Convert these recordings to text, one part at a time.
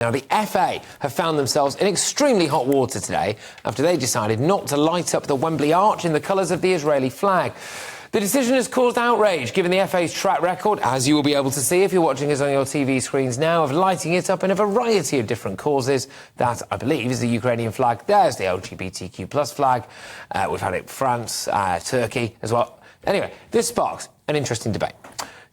Now, the FA have found themselves in extremely hot water today after they decided not to light up the Wembley Arch in the colours of the Israeli flag. The decision has caused outrage, given the FA's track record, as you will be able to see if you're watching us on your TV screens now, of lighting it up in a variety of different causes. That, I believe, is the Ukrainian flag. There's the LGBTQ plus flag. We've had it France, Turkey as well. Anyway, this sparks an interesting debate.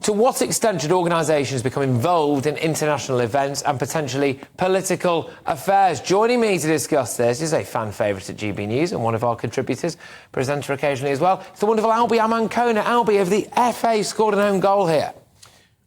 To what extent should organisations become involved in international events and potentially political affairs? Joining me to discuss this is a fan favourite at GB News and one of our contributors, presenter occasionally as well. It's the wonderful Albi Amankona. Albi, have the FA scored an own goal here?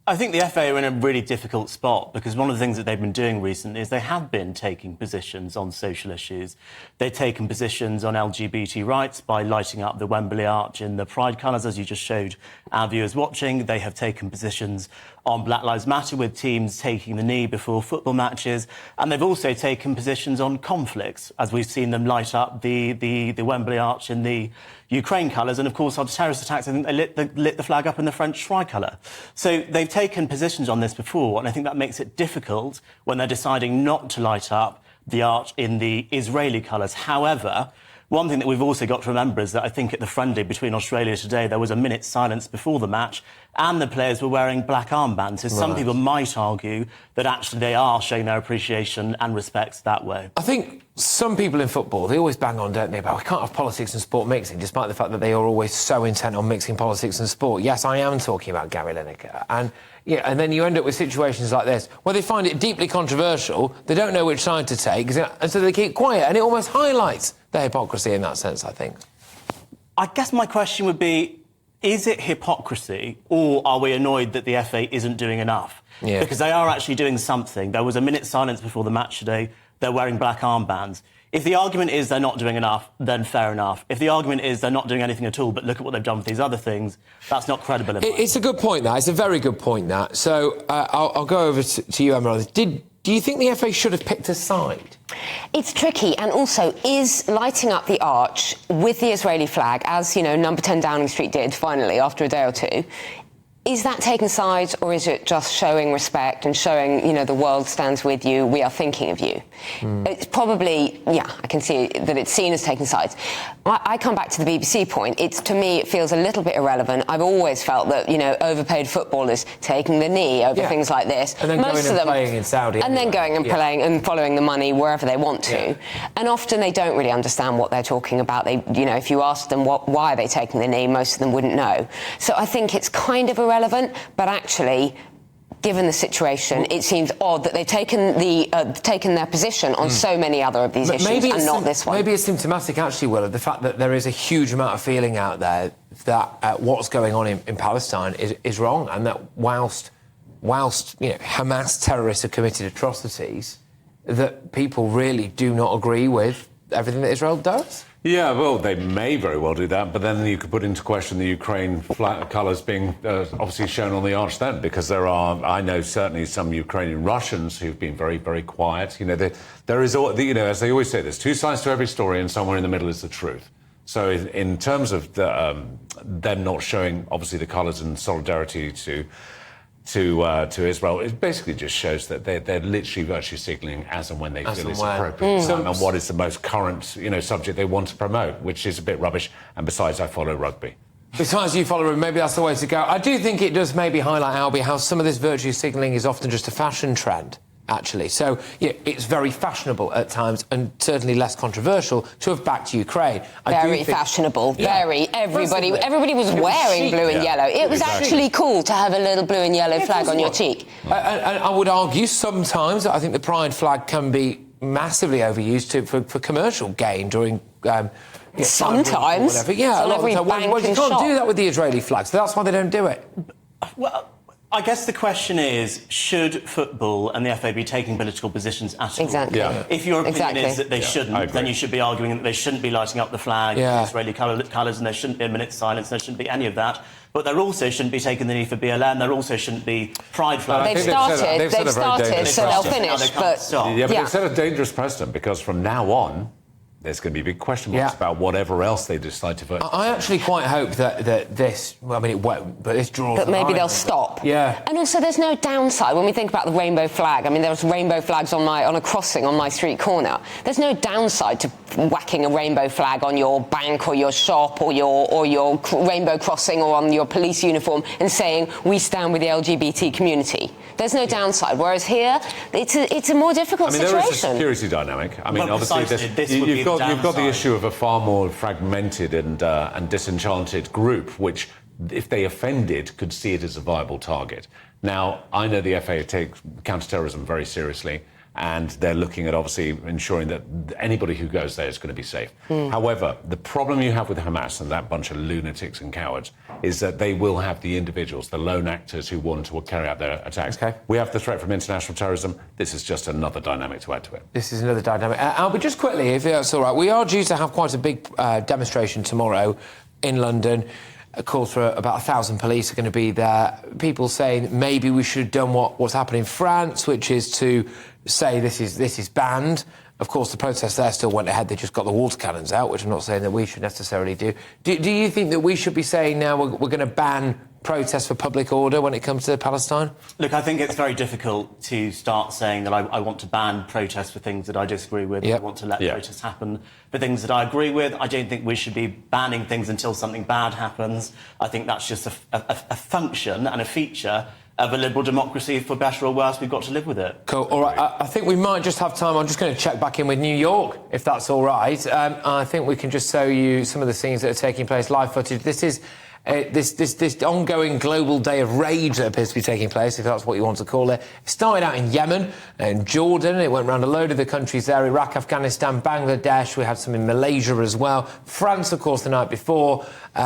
I think the FA are in a really difficult spot because one of the things that they've been doing recently is they have been taking positions on social issues. They've taken positions on LGBT rights by lighting up the Wembley Arch in the Pride colours, as you just showed our viewers watching. They have taken positions on Black Lives Matter with teams taking the knee before football matches. And they've also taken positions on conflicts, as we've seen them light up the Wembley Arch in the Ukraine colours. And, of course, after terrorist attacks, I think they lit the flag up in the French tricolour. So they've taken positions on this before, and I think that makes it difficult when they're deciding not to light up the arch in the Israeli colours. However, one thing that we've also got to remember is that I think at the friendly between Australia today, there was a minute's silence before the match and the players were wearing black armbands. So some people might argue that actually they are showing their appreciation and respect that way. I think some people in football, they always bang on, don't they, about we can't have politics and sport mixing, despite the fact that they are always so intent on mixing politics and sport. Yes, I am talking about Gary Lineker. And then you end up with situations like this, where they find it deeply controversial, they don't know which side to take, and so they keep quiet, and it almost highlights the hypocrisy in that sense, I think. I guess my question would be, is it hypocrisy, or are we annoyed that the FA isn't doing enough? Yeah. Because they are actually doing something. There was a minute's silence before the match today. They're wearing black armbands. If the argument is they're not doing enough, then fair enough. If the argument is they're not doing anything at all, but look at what they've done with these other things, that's not credible. It's a good point, that. It's a very good point, that. So I'll go over to you, Emma. Do you think the FA should have picked a side? It's tricky, and also, is lighting up the arch with the Israeli flag, as, you know, number 10 Downing Street did, finally, after a day or two, is that taking sides, or is it just showing respect and showing, you know, the world stands with you, we are thinking of you? It's probably, yeah, I can see that it's seen as taking sides. I come back to the BBC point. To me, it feels a little bit irrelevant. I've always felt that, you know, overpaid footballers taking the knee over things like this. And then going and playing in Saudi. And then going and playing and following the money wherever they want to. Yeah. And often they don't really understand what they're talking about. They, you know, if you ask them why are they taking the knee, most of them wouldn't know. So I think it's kind of irrelevant, but actually, given the situation, it seems odd that they've taken their position on so many other of these issues and not this one. Maybe it's symptomatic, actually, Will, of the fact that there is a huge amount of feeling out there that what's going on in Palestine is wrong, and that whilst you know, Hamas terrorists have committed atrocities, that people really do not agree with everything that Israel does. Yeah, well, they may very well do that, but then you could put into question the Ukraine flag colours being obviously shown on the arch then, because there are, I know certainly some Ukrainian Russians who've been very, very quiet. You know, there is, you know, as they always say, there's two sides to every story, and somewhere in the middle is the truth. So in terms of them not showing, obviously, the colours in solidarity to Israel, it basically just shows that they're literally virtue signalling as and when they feel it's appropriate time and what is the most current, you know, subject they want to promote, which is a bit rubbish. And besides, I follow rugby. Besides, you follow rugby, maybe that's the way to go. I do think it does maybe highlight, Albie, how some of this virtue signalling is often just a fashion trend, actually. So, yeah, it's very fashionable at times and certainly less controversial to have backed Ukraine. Very fashionable, very. Everybody was wearing blue and yellow. It was actually cool to have a little blue and yellow flag on your cheek. And I would argue sometimes I think the pride flag can be massively overused for commercial gain during... sometimes. Yeah, a lot of the time. Well, you can't do that with the Israeli flag, so that's why they don't do it. Well, I guess the question is, should football and the FA be taking political positions at all? Exactly. Yeah. If your opinion is that they shouldn't, then you should be arguing that they shouldn't be lighting up the flag, the Israeli colours, and there shouldn't be a minute's silence, there shouldn't be any of that. But there also shouldn't be taking the knee for BLM, there also shouldn't be pride flags. They've started, so they'll finish. But they've set a dangerous precedent, because from now on, there's going to be big question marks about whatever else they decide to vote. I actually quite hope that this, well, I mean, it won't, but this draws But the maybe line. they'll stop. Yeah. And also, there's no downside when we think about the rainbow flag. I mean, there's rainbow flags on a crossing on my street corner. There's no downside to whacking a rainbow flag on your bank or your shop or your rainbow crossing or on your police uniform and saying, we stand with the LGBT community. There's no downside. Whereas here, it's a more difficult situation. There is a security dynamic. I mean, Well, obviously, you've got the issue of a far more fragmented and disenchanted group, which, if they offended, could see it as a viable target. Now, I know the FA takes counter-terrorism very seriously, and they're looking at, obviously, ensuring that anybody who goes there is going to be safe. However, the problem you have with Hamas and that bunch of lunatics and cowards is that they will have the individuals, the lone actors who want to carry out their attacks. Okay. We have the threat from international terrorism. This is just another dynamic to add to it. This is another dynamic. Albert, just quickly, if that's all right, we are due to have quite a big demonstration tomorrow in London. A call for about 1,000 police are going to be there. People saying maybe we should have done what's happened in France, which is to say this is banned. Of course, the protests there still went ahead. They just got the water cannons out, which I'm not saying that we should necessarily do. Do you think that we should be saying now we're going to ban protests for public order when it comes to Palestine? Look, I think it's very difficult to start saying that I want to ban protests for things that I disagree with. Yep. I want to let protests happen for things that I agree with. I don't think we should be banning things until something bad happens. I think that's just a function and a feature of a liberal democracy. For better or worse, we've got to live with it. Cool. All right. I think we might just have time. I'm just going to check back in with New York, if that's all right. I think we can just show you some of the scenes that are taking place, live footage. This is this ongoing global day of rage that appears to be taking place, if that's what you want to call it. It started out in Yemen and Jordan. It went around a load of the countries there: Iraq, Afghanistan, Bangladesh. We had some in Malaysia as well. France, of course, the night before.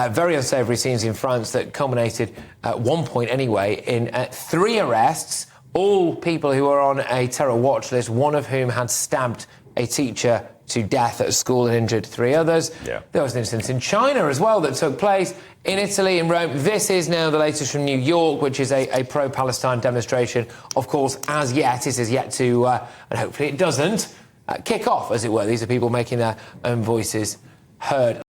Very unsavoury scenes in France that culminated at one point, anyway, in 3 arrests. All people who were on a terror watch list, one of whom had stabbed a teacher to death at a school and injured 3 others. Yeah. There was an incident in China as well that took place, in Italy, in Rome. This is now the latest from New York, which is a pro-Palestine demonstration. Of course, as yet, it is yet to, and hopefully it doesn't, kick off, as it were. These are people making their own voices heard.